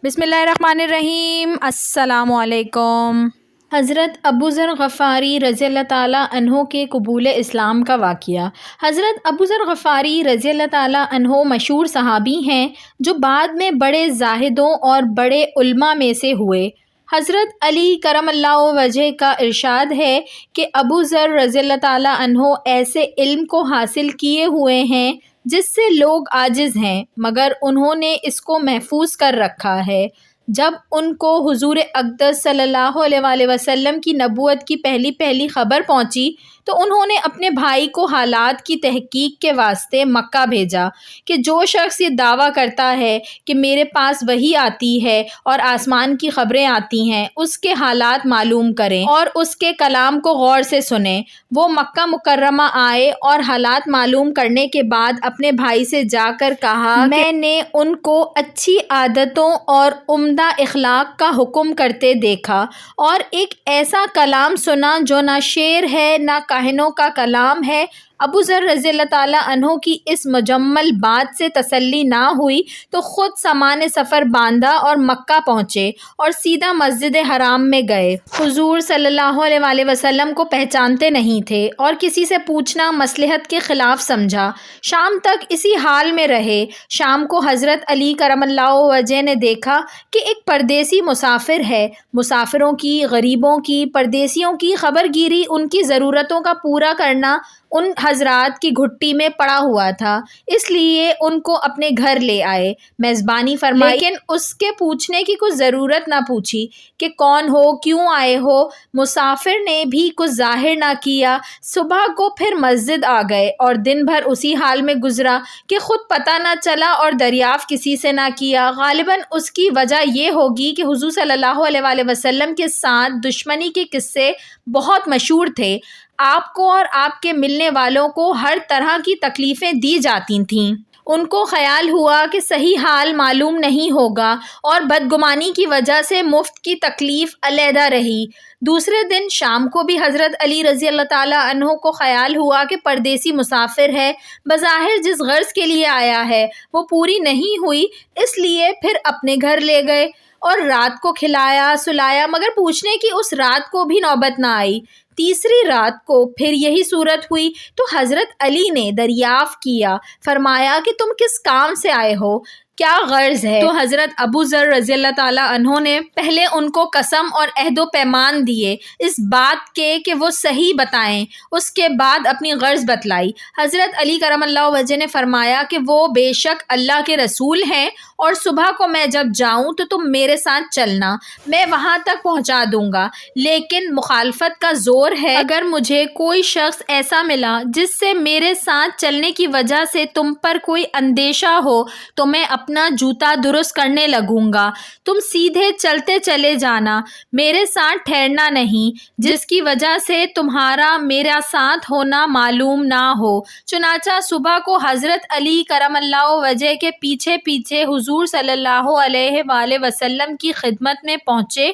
بسم اللہ الرحمن الرحیم۔ السلام علیکم۔ حضرت ابو ذر غفاری رضی اللہ تعالیٰ عنہ کے قبول اسلام کا واقعہ۔ حضرت ابو ذر غفاری رضی اللہ تعالیٰ عنہ مشہور صحابی ہیں جو بعد میں بڑے زاہدوں اور بڑے علماء میں سے ہوئے۔ حضرت علی کرم اللہ وجہ کا ارشاد ہے کہ ابو ذر رضی اللہ تعالیٰ عنہ ایسے علم کو حاصل کیے ہوئے ہیں جس سے لوگ عاجز ہیں، مگر انہوں نے اس کو محفوظ کر رکھا ہے۔ جب ان کو حضور اقدس صلی اللہ علیہ وآلہ وسلم کی نبوت کی پہلی خبر پہنچی تو انہوں نے اپنے بھائی کو حالات کی تحقیق کے واسطے مکہ بھیجا کہ جو شخص یہ دعویٰ کرتا ہے کہ میرے پاس وحی آتی ہے اور آسمان کی خبریں آتی ہیں، اس کے حالات معلوم کریں اور اس کے کلام کو غور سے سنیں۔ وہ مکہ مکرمہ آئے اور حالات معلوم کرنے کے بعد اپنے بھائی سے جا کر کہا، میں نے ان کو اچھی عادتوں اور عمدہ اخلاق کا حکم کرتے دیکھا اور ایک ایسا کلام سنا جو نہ شعر ہے نہ کاہنوں کا کلام ہے۔ ابو ذر رضی اللہ تعالیٰ عنہ کی اس مجمل بات سے تسلی نہ ہوئی تو خود سامان سفر باندھا اور مکہ پہنچے اور سیدھا مسجد حرام میں گئے۔ حضور صلی اللہ علیہ وآلہ وسلم کو پہچانتے نہیں تھے اور کسی سے پوچھنا مصلحت کے خلاف سمجھا۔ شام تک اسی حال میں رہے۔ شام کو حضرت علی کرم اللہ وجہ نے دیکھا کہ ایک پردیسی مسافر ہے۔ مسافروں کی، غریبوں کی، پردیسیوں کی خبر گیری، ان کی ضرورتوں کا پورا کرنا ان حضرات کی گھٹی میں پڑا ہوا تھا، اس لیے ان کو اپنے گھر لے آئے، میزبانی فرمائی، لیکن اس کے پوچھنے کی کچھ ضرورت نہ پوچھی کہ کون ہو، کیوں آئے ہو۔ مسافر نے بھی کچھ ظاہر نہ کیا۔ صبح کو پھر مسجد آ گئے اور دن بھر اسی حال میں گزرا کہ خود پتہ نہ چلا اور دریافت کسی سے نہ کیا۔ غالباً اس کی وجہ یہ ہوگی کہ حضور صلی اللہ علیہ وآلہ وسلم کے ساتھ دشمنی کے قصے بہت مشہور تھے۔ آپ کو اور آپ کے ملنے والوں کو ہر طرح کی تکلیفیں دی جاتی تھیں۔ ان کو خیال ہوا کہ صحیح حال معلوم نہیں ہوگا اور بدگمانی کی وجہ سے مفت کی تکلیف علیحدہ رہی۔ دوسرے دن شام کو بھی حضرت علی رضی اللہ تعالیٰ عنہ کو خیال ہوا کہ پردیسی مسافر ہے، بظاہر جس غرض کے لیے آیا ہے وہ پوری نہیں ہوئی، اس لیے پھر اپنے گھر لے گئے اور رات کو کھلایا سلایا، مگر پوچھنے کی اس رات کو بھی نوبت نہ آئی۔ تیسری رات کو پھر یہی صورت ہوئی تو حضرت علی نے دریافت کیا، فرمایا کہ تم کس کام سے آئے ہو، کیا غرض ہے؟ تو حضرت ابو ذر رضی اللہ تعالیٰ عنہ نے پہلے ان کو قسم اور عہد و پیمان دیے اس بات کے کہ وہ صحیح بتائیں، اس کے بعد اپنی غرض بتلائی۔ حضرت علی کرم اللہ وجہ نے فرمایا کہ وہ بے شک اللہ کے رسول ہیں اور صبح کو میں جب جاؤں تو تم میرے ساتھ چلنا، میں وہاں تک پہنچا دوں گا، لیکن مخالفت کا زور ہے۔ اگر مجھے کوئی شخص ایسا ملا جس سے میرے ساتھ چلنے کی وجہ سے تم پر کوئی اندیشہ ہو تو میں اپنا جوتا درست کرنے لگوں گا، تم سیدھے چلتے چلے جانا، میرے ساتھ ٹھہرنا نہیں، جس کی وجہ سے تمہارا میرا ساتھ ہونا معلوم نہ ہو۔ چنانچہ صبح کو حضرت علی کرم اللہ وجہ کے پیچھے پیچھے حضور صلی اللہ علیہ وآلہ وسلم کی خدمت میں پہنچے۔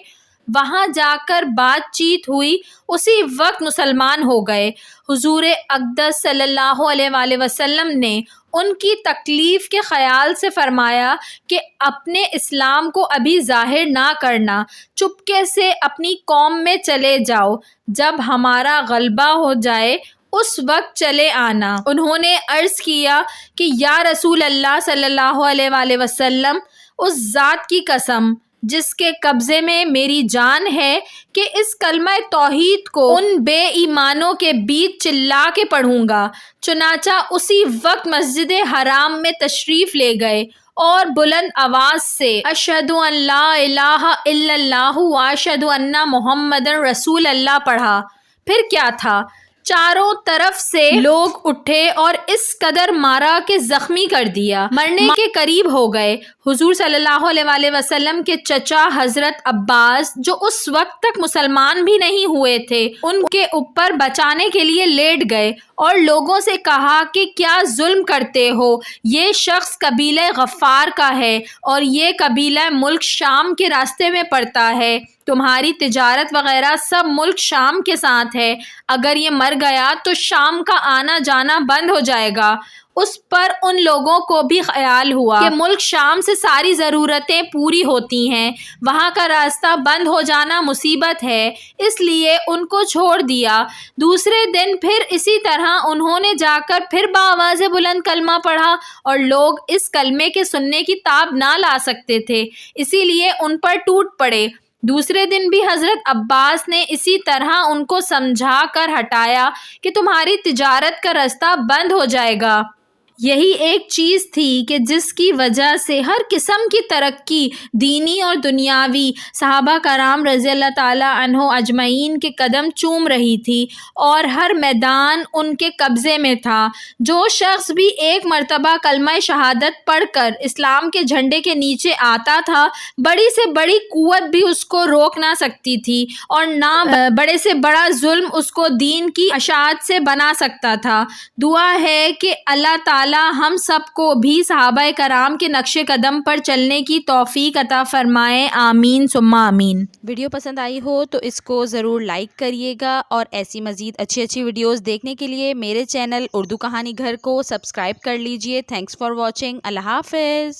وہاں جا کر بات چیت ہوئی، اسی وقت مسلمان ہو گئے۔ حضور اقدس صلی اللہ علیہ وآلہ وسلم نے ان کی تکلیف کے خیال سے فرمایا کہ اپنے اسلام کو ابھی ظاہر نہ کرنا، چپکے سے اپنی قوم میں چلے جاؤ، جب ہمارا غلبہ ہو جائے اس وقت چلے آنا۔ انہوں نے عرض کیا کہ یا رسول اللہ صلی اللہ علیہ وآلہ وسلم، اس ذات کی قسم جس کے قبضے میں میری جان ہے کہ اس کلمہ توحید کو ان بے ایمانوں کے بیچ چلا کے پڑھوں گا۔ چنانچہ اسی وقت مسجد حرام میں تشریف لے گئے اور بلند آواز سے اشہد ان لا الہ الا اللہ و اشہد ان محمد رسول اللہ پڑھا۔ پھر کیا تھا، چاروں طرف سے لوگ اٹھے اور اس قدر مارا کہ زخمی کر دیا، مرنے کے قریب ہو گئے۔ حضور صلی اللہ علیہ وآلہ وسلم کے چچا حضرت عباس جو اس وقت تک مسلمان بھی نہیں ہوئے تھے، ان کے اوپر بچانے کے لیے لیٹ گئے اور لوگوں سے کہا کہ کیا ظلم کرتے ہو، یہ شخص قبیلہ غفار کا ہے اور یہ قبیلہ ملک شام کے راستے میں پڑتا ہے، تمہاری تجارت وغیرہ سب ملک شام کے ساتھ ہے، اگر یہ مر گیا تو شام کا آنا جانا بند ہو جائے گا۔ اس پر ان لوگوں کو بھی خیال ہوا کہ ملک شام سے ساری ضرورتیں پوری ہوتی ہیں، وہاں کا راستہ بند ہو جانا مصیبت ہے، اس لیے ان کو چھوڑ دیا۔ دوسرے دن پھر اسی طرح انہوں نے جا کر پھر بآواز بلند کلمہ پڑھا، اور لوگ اس کلمے کے سننے کی تاب نہ لا سکتے تھے، اسی لیے ان پر ٹوٹ پڑے۔ دوسرے دن بھی حضرت عباس نے اسی طرح ان کو سمجھا کر ہٹایا کہ تمہاری تجارت کا راستہ بند ہو جائے گا۔ یہی ایک چیز تھی کہ جس کی وجہ سے ہر قسم کی ترقی، دینی اور دنیاوی، صحابہ کرام رضی اللہ تعالیٰ عنہ اجمعین کے قدم چوم رہی تھی، اور ہر میدان ان کے قبضے میں تھا۔ جو شخص بھی ایک مرتبہ کلمہ شہادت پڑھ کر اسلام کے جھنڈے کے نیچے آتا تھا، بڑی سے بڑی قوت بھی اس کو روک نہ سکتی تھی، اور نہ بڑے سے بڑا ظلم اس کو دین کی اشاعت سے بنا سکتا تھا۔ دعا ہے کہ اللہ تعالیٰ ہم سب کو بھی صحابہ کرام کے نقش قدم پر چلنے کی توفیق عطا فرمائے، آمین ثم آمین۔ ویڈیو پسند آئی ہو تو اس کو ضرور لائک کریے گا، اور ایسی مزید اچھی ویڈیوز دیکھنے کے لیے میرے چینل اردو کہانی گھر کو سبسکرائب کر لیجئے۔ Thanks for watching. اللہ حافظ۔